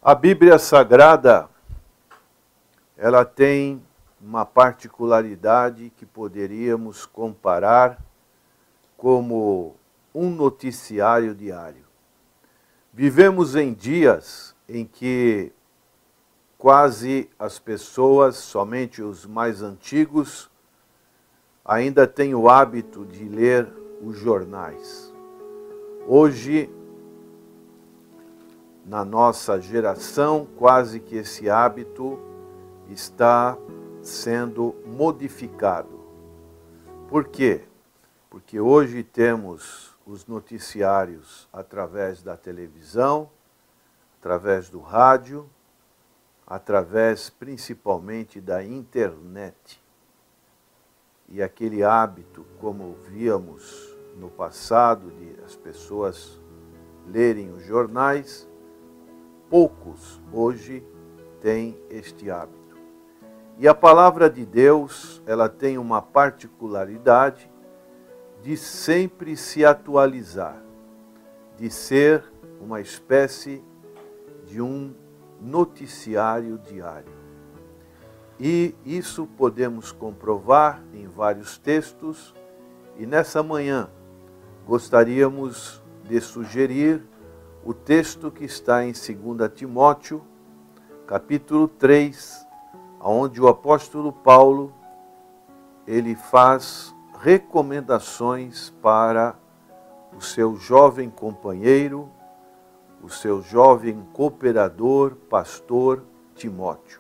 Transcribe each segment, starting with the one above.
A Bíblia Sagrada, ela tem uma particularidade que poderíamos comparar como um noticiário diário. Vivemos em dias em que quase as pessoas, somente os mais antigos, ainda têm o hábito de ler os jornais. Hoje, na nossa geração, quase que esse hábito está sendo modificado. Por quê? Porque hoje temos os noticiários através da televisão, através do rádio, através principalmente da internet. E aquele hábito, como víamos no passado, de as pessoas lerem os jornais, poucos hoje têm este hábito. E a palavra de Deus, ela tem uma particularidade de sempre se atualizar, de ser uma espécie de um noticiário diário. E isso podemos comprovar em vários textos, e nessa manhã gostaríamos de sugerir o texto que está em 2 Timóteo, capítulo 3, onde o apóstolo Paulo, ele faz recomendações para o seu jovem companheiro, o seu jovem cooperador, pastor Timóteo.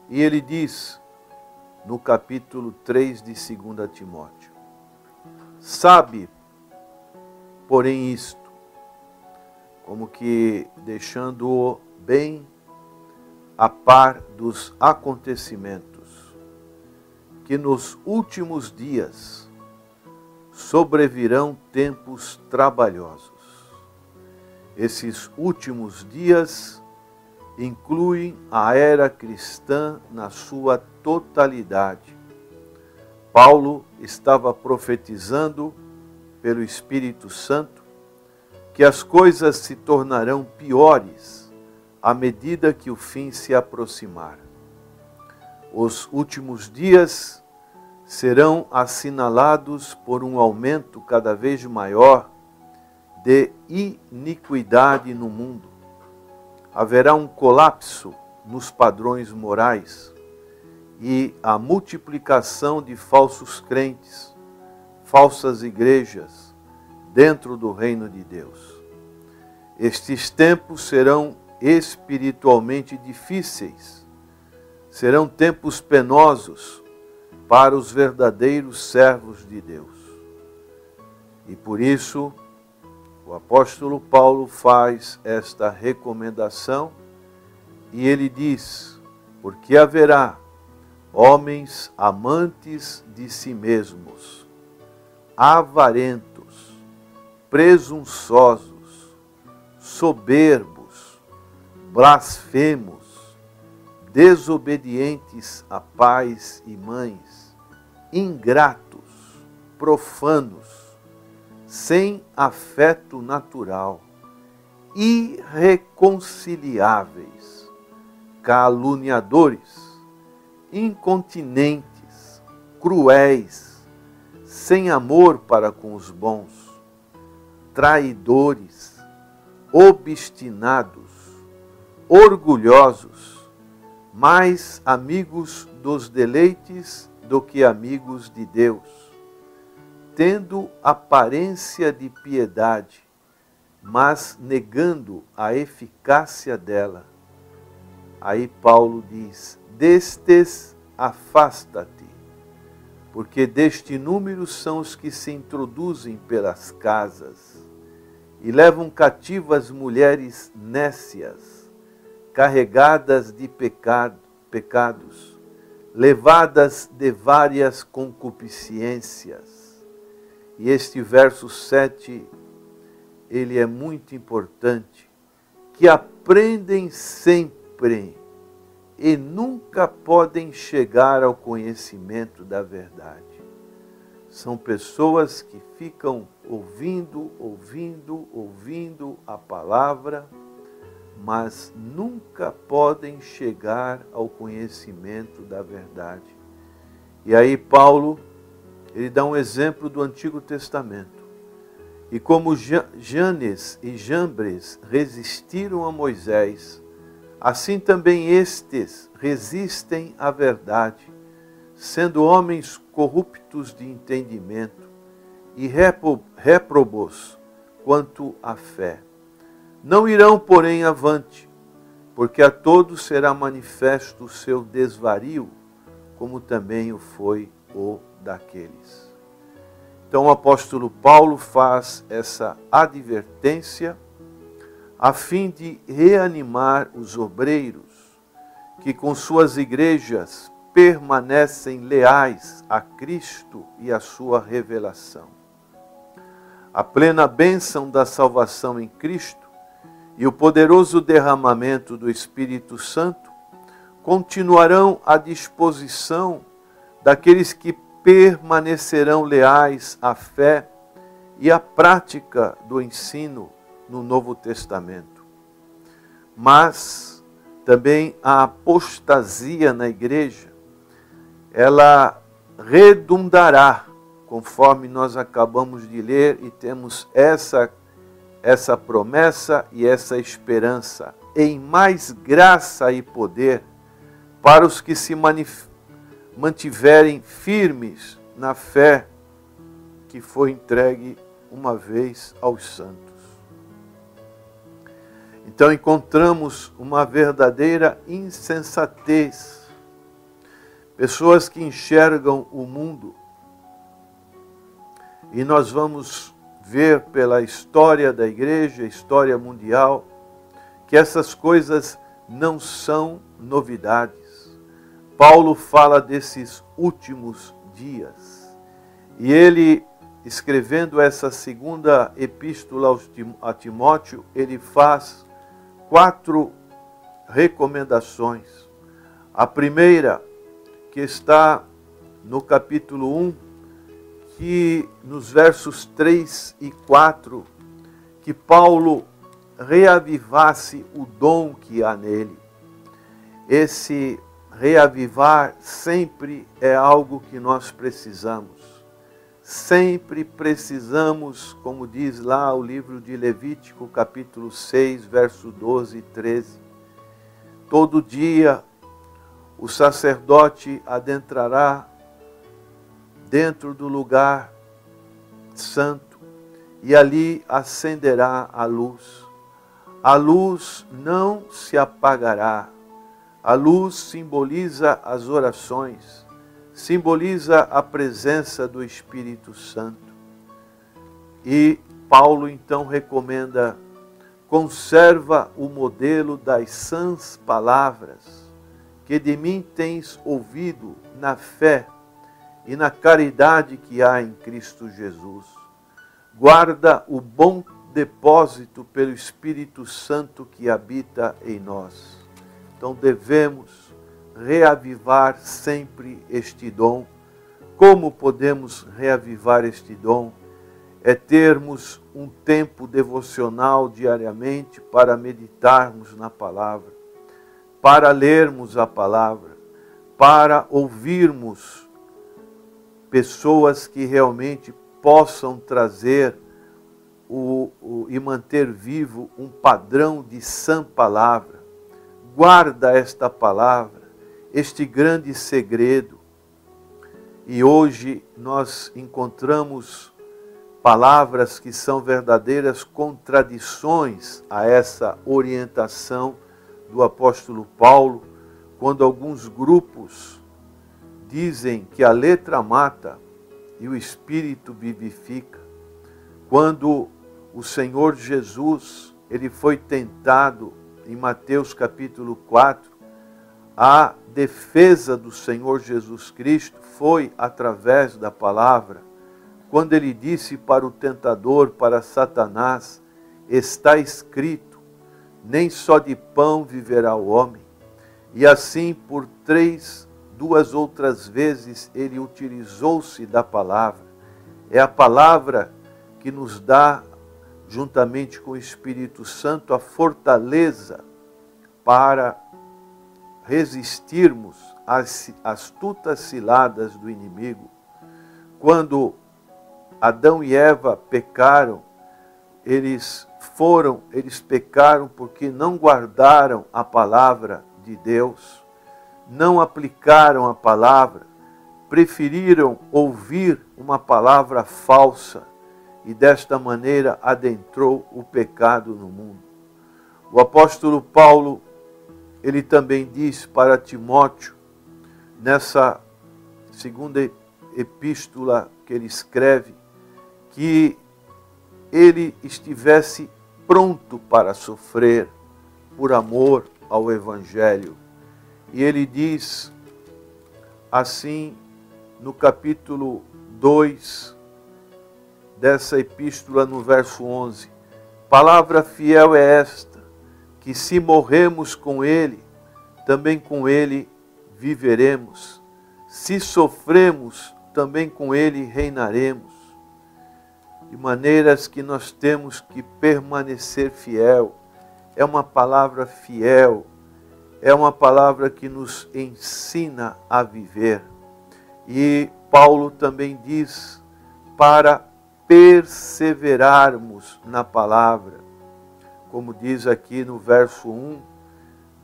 E ele diz, no capítulo 3 de 2 Timóteo, sabe, porém isto, como que deixando-o bem a par dos acontecimentos, que nos últimos dias sobrevirão tempos trabalhosos. Esses últimos dias incluem a era cristã na sua totalidade. Paulo estava profetizando pelo Espírito Santo que as coisas se tornarão piores à medida que o fim se aproximar. Os últimos dias serão assinalados por um aumento cada vez maior de iniquidade no mundo. Haverá um colapso nos padrões morais e a multiplicação de falsos crentes, falsas igrejas dentro do reino de Deus. Estes tempos serão espiritualmente difíceis, serão tempos penosos para os verdadeiros servos de Deus. E por isso, o apóstolo Paulo faz esta recomendação e ele diz, porque haverá homens amantes de si mesmos, avarentos, presunçosos, soberbos, blasfemos, desobedientes a pais e mães, ingratos, profanos, sem afeto natural, irreconciliáveis, caluniadores, incontinentes, cruéis, sem amor para com os bons, traidores, obstinados, orgulhosos, mais amigos dos deleites do que amigos de Deus, tendo aparência de piedade, mas negando a eficácia dela. Aí Paulo diz, destes afasta-te, porque deste número são os que se introduzem pelas casas e levam cativas mulheres nécias, carregadas de pecados, levadas de várias concupiscências. E este verso 7, ele é muito importante, que aprendem sempre e nunca podem chegar ao conhecimento da verdade. São pessoas que ficam ouvindo a palavra, mas nunca podem chegar ao conhecimento da verdade. E aí Paulo, ele dá um exemplo do Antigo Testamento. E como Janes e Jambres resistiram a Moisés, assim também estes resistem à verdade, sendo homens corruptos de entendimento e réprobos quanto à fé. Não irão, porém, avante, porque a todos será manifesto o seu desvario, como também o foi o daqueles. Então o apóstolo Paulo faz essa advertência a fim de reanimar os obreiros que com suas igrejas permanecem leais a Cristo e a sua revelação. A plena bênção da salvação em Cristo e o poderoso derramamento do Espírito Santo continuarão à disposição daqueles que permanecerão leais à fé e à prática do ensino no Novo Testamento. Mas também a apostasia na igreja, ela redundará, conforme nós acabamos de ler, e temos essa promessa e essa esperança, em mais graça e poder para os que se mantiverem firmes na fé que foi entregue uma vez aos santos. Então encontramos uma verdadeira insensatez. Pessoas que enxergam o mundo, e nós vamos ver pela história da igreja, história mundial, que essas coisas não são novidades. Paulo fala desses últimos dias. E ele, escrevendo essa segunda epístola a Timóteo, ele faz 4 recomendações. A primeira, que está no capítulo 1, que nos versos 3 e 4, que Paulo reavivasse o dom que há nele. Esse reavivar sempre é algo que nós precisamos. Sempre precisamos, como diz lá o livro de Levítico, capítulo 6, verso 12 e 13. Todo dia o sacerdote adentrará dentro do lugar santo e ali acenderá a luz. A luz não se apagará. A luz simboliza as orações, simboliza a presença do Espírito Santo. E Paulo então recomenda: conserva o modelo das sãs palavras que de mim tens ouvido na fé e na caridade que há em Cristo Jesus. Guarda o bom depósito pelo Espírito Santo que habita em nós. Então devemos reavivar sempre este dom. Como podemos reavivar este dom? É termos um tempo devocional diariamente para meditarmos na palavra, para lermos a palavra, para ouvirmos pessoas que realmente possam trazer e manter vivo um padrão de sã palavra. Guarda esta palavra, este grande segredo. E hoje nós encontramos palavras que são verdadeiras contradições a essa orientação do apóstolo Paulo, quando alguns grupos dizem que a letra mata e o Espírito vivifica. Quando o Senhor Jesus, ele foi tentado em Mateus capítulo 4, a defesa do Senhor Jesus Cristo foi através da palavra, quando ele disse para o tentador, para Satanás: está escrito, nem só de pão viverá o homem. E assim, por 2 outras vezes, ele utilizou-se da palavra. É a palavra que nos dá juntamente com o Espírito Santo, a fortaleza para resistirmos às astutas ciladas do inimigo. Quando Adão e Eva pecaram, eles pecaram porque não guardaram a palavra de Deus, não aplicaram a palavra, preferiram ouvir uma palavra falsa e desta maneira adentrou o pecado no mundo. O apóstolo Paulo, ele também diz para Timóteo, nessa segunda epístola que ele escreve, que ele estivesse pronto para sofrer por amor ao Evangelho. E ele diz assim no capítulo 2 dessa epístola, no verso 11: palavra fiel é esta, que se morremos com ele, também com ele viveremos. Se sofremos, também com ele reinaremos. De maneiras que nós temos que permanecer fiel. É uma palavra fiel, é uma palavra que nos ensina a viver. E Paulo também diz para perseverarmos na palavra, como diz aqui no verso 1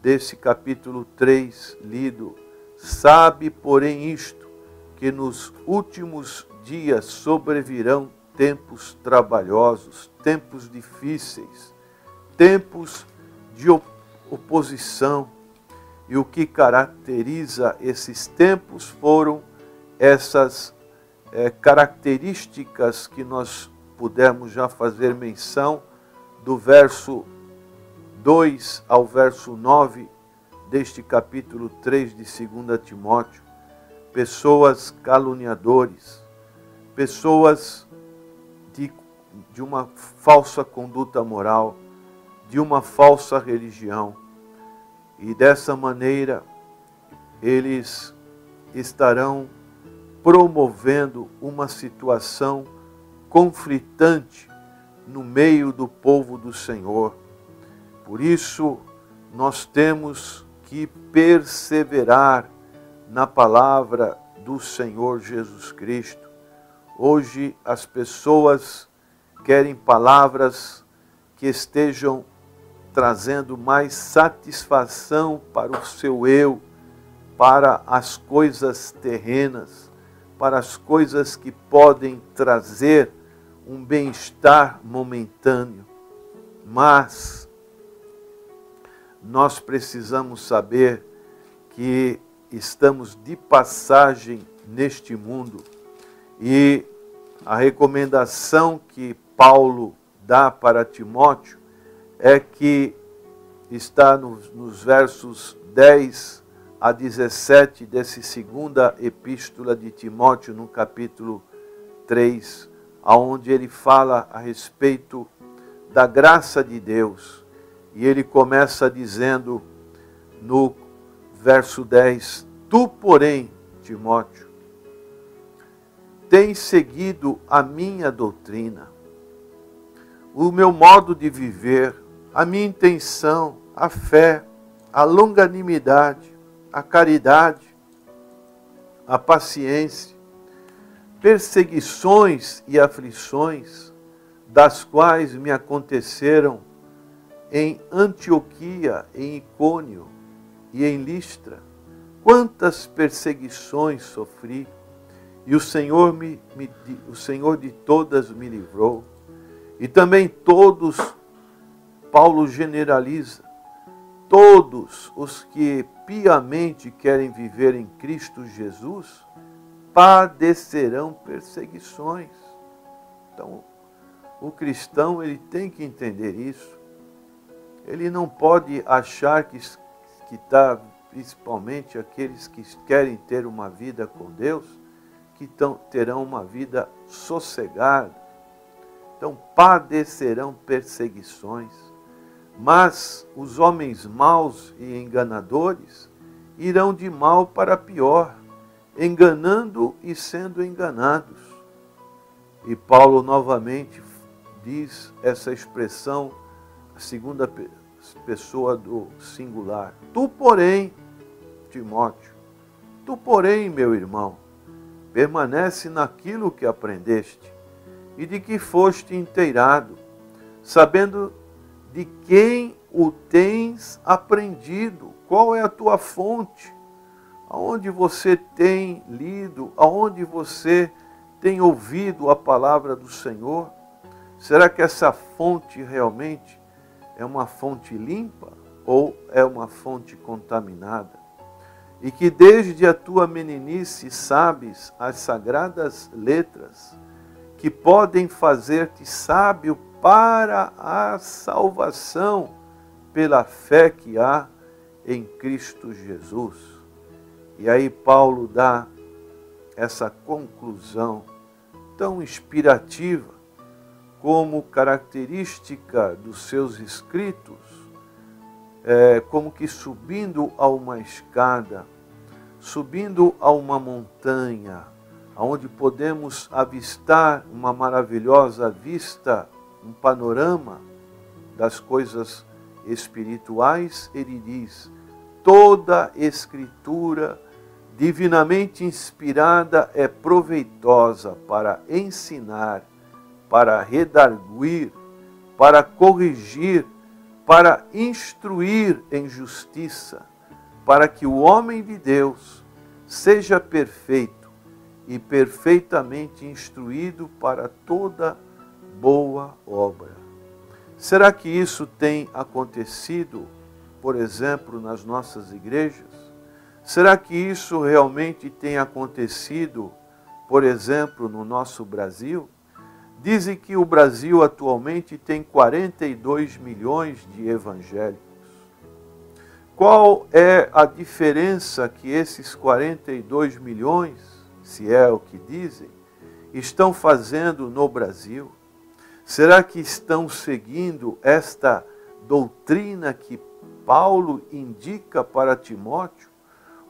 desse capítulo 3 lido: sabe, porém, isto, que nos últimos dias sobrevirão tempos trabalhosos, tempos difíceis, tempos de oposição. E o que caracteriza esses tempos foram essas características que nós pudemos já fazer menção do verso 2 ao verso 9 deste capítulo 3 de 2 Timóteo. Pessoas caluniadores, pessoas de uma falsa conduta moral, de uma falsa religião. E dessa maneira, eles estarão promovendo uma situação conflitante no meio do povo do Senhor. Por isso, nós temos que perseverar na palavra do Senhor Jesus Cristo. Hoje as pessoas querem palavras que estejam trazendo mais satisfação para o seu eu, para as coisas terrenas, para as coisas que podem trazer um bem-estar momentâneo. Mas nós precisamos saber que estamos de passagem neste mundo e a recomendação que Paulo dá para Timóteo é que está nos versos 10 a 17 dessa segunda epístola de Timóteo, no capítulo 3, onde ele fala a respeito da graça de Deus. E ele começa dizendo no verso 10: tu, porém, Timóteo, tens seguido a minha doutrina, o meu modo de viver, a minha intenção, a fé, a longanimidade, a caridade, a paciência, perseguições e aflições, das quais me aconteceram em Antioquia, em Icônio e em Listra. Quantas perseguições sofri, e o Senhor de todas me livrou. E também todos, Paulo generaliza, todos os que piamente querem viver em Cristo Jesus padecerão perseguições. Então, o cristão, ele tem que entender isso. Ele não pode achar que está, principalmente aqueles que querem ter uma vida com Deus, que terão uma vida sossegada. Então, padecerão perseguições. Mas os homens maus e enganadores irão de mal para pior, enganando e sendo enganados. E Paulo novamente diz essa expressão, a segunda pessoa do singular. Tu, porém, Timóteo, tu, porém, meu irmão, permanece naquilo que aprendeste e de que foste inteirado, sabendo de quem o tens aprendido. Qual é a tua fonte? Aonde você tem lido? Aonde você tem ouvido a palavra do Senhor? Será que essa fonte realmente é uma fonte limpa ou é uma fonte contaminada? E que desde a tua meninice sabes as sagradas letras que podem fazer-te sábio para a salvação pela fé que há em Cristo Jesus. E aí Paulo dá essa conclusão tão inspirativa como característica dos seus escritos, como que subindo a uma escada, subindo a uma montanha, onde podemos avistar uma maravilhosa vista, um panorama das coisas espirituais, ele diz: toda escritura divinamente inspirada é proveitosa para ensinar, para redarguir, para corrigir, para instruir em justiça, para que o homem de Deus seja perfeito e perfeitamente instruído para toda boa obra. Será que isso tem acontecido, por exemplo, nas nossas igrejas? Será que isso realmente tem acontecido, por exemplo, no nosso Brasil? Dizem que o Brasil atualmente tem 42 milhões de evangélicos. Qual é a diferença que esses 42 milhões, se é o que dizem, estão fazendo no Brasil? Será que estão seguindo esta doutrina que Paulo indica para Timóteo?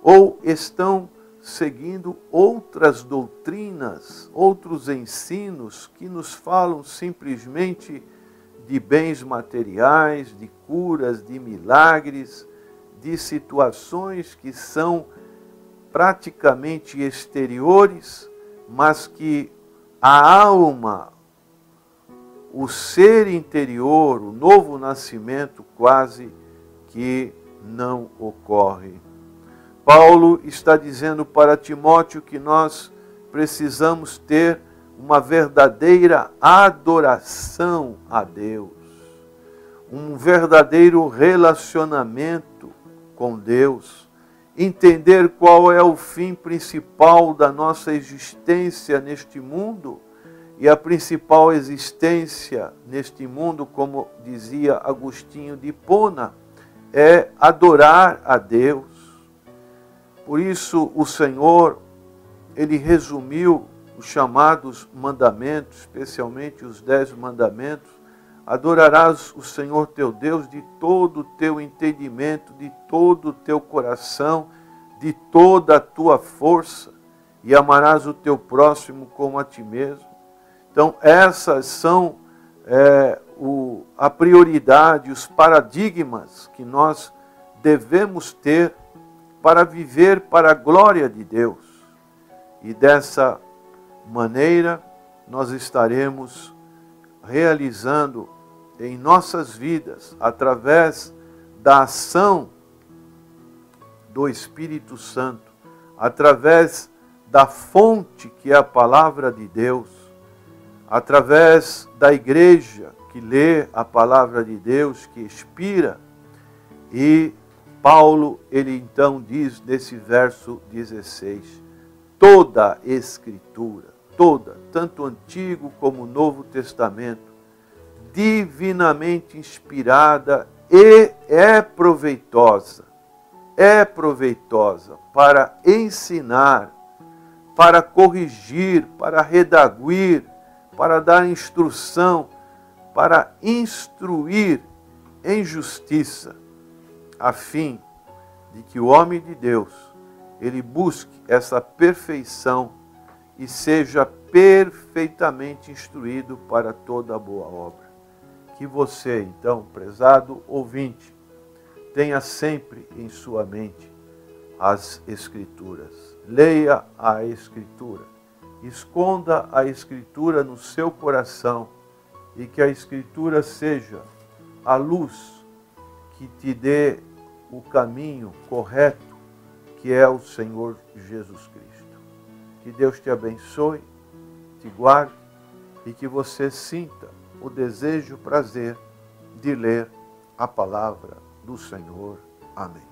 Ou estão seguindo outras doutrinas, outros ensinos que nos falam simplesmente de bens materiais, de curas, de milagres, de situações que são praticamente exteriores, mas que a alma, o ser interior, o novo nascimento quase que não ocorre. Paulo está dizendo para Timóteo que nós precisamos ter uma verdadeira adoração a Deus, um verdadeiro relacionamento com Deus, entender qual é o fim principal da nossa existência neste mundo. E a principal existência neste mundo, como dizia Agostinho de Hipona, é adorar a Deus. Por isso o Senhor, ele resumiu os chamados mandamentos, especialmente os 10 mandamentos. Adorarás o Senhor teu Deus de todo o teu entendimento, de todo o teu coração, de toda a tua força, e amarás o teu próximo como a ti mesmo. Então essas são a prioridade, os paradigmas que nós devemos ter para viver para a glória de Deus. E dessa maneira nós estaremos realizando em nossas vidas, através da ação do Espírito Santo, através da fonte que é a palavra de Deus, através da igreja que lê a palavra de Deus, que inspira. E Paulo, ele então diz nesse verso 16, toda Escritura, toda, tanto o Antigo como o Novo Testamento, divinamente inspirada e é proveitosa para ensinar, para corrigir, para redarguir, para dar instrução, para instruir em justiça, a fim de que o homem de Deus, ele busque essa perfeição e seja perfeitamente instruído para toda boa obra. Que você, então, prezado ouvinte, tenha sempre em sua mente as Escrituras. Leia a Escritura. Esconda a Escritura no seu coração e que a Escritura seja a luz que te dê o caminho correto, que é o Senhor Jesus Cristo. Que Deus te abençoe, te guarde e que você sinta o desejo, o prazer de ler a palavra do Senhor. Amém.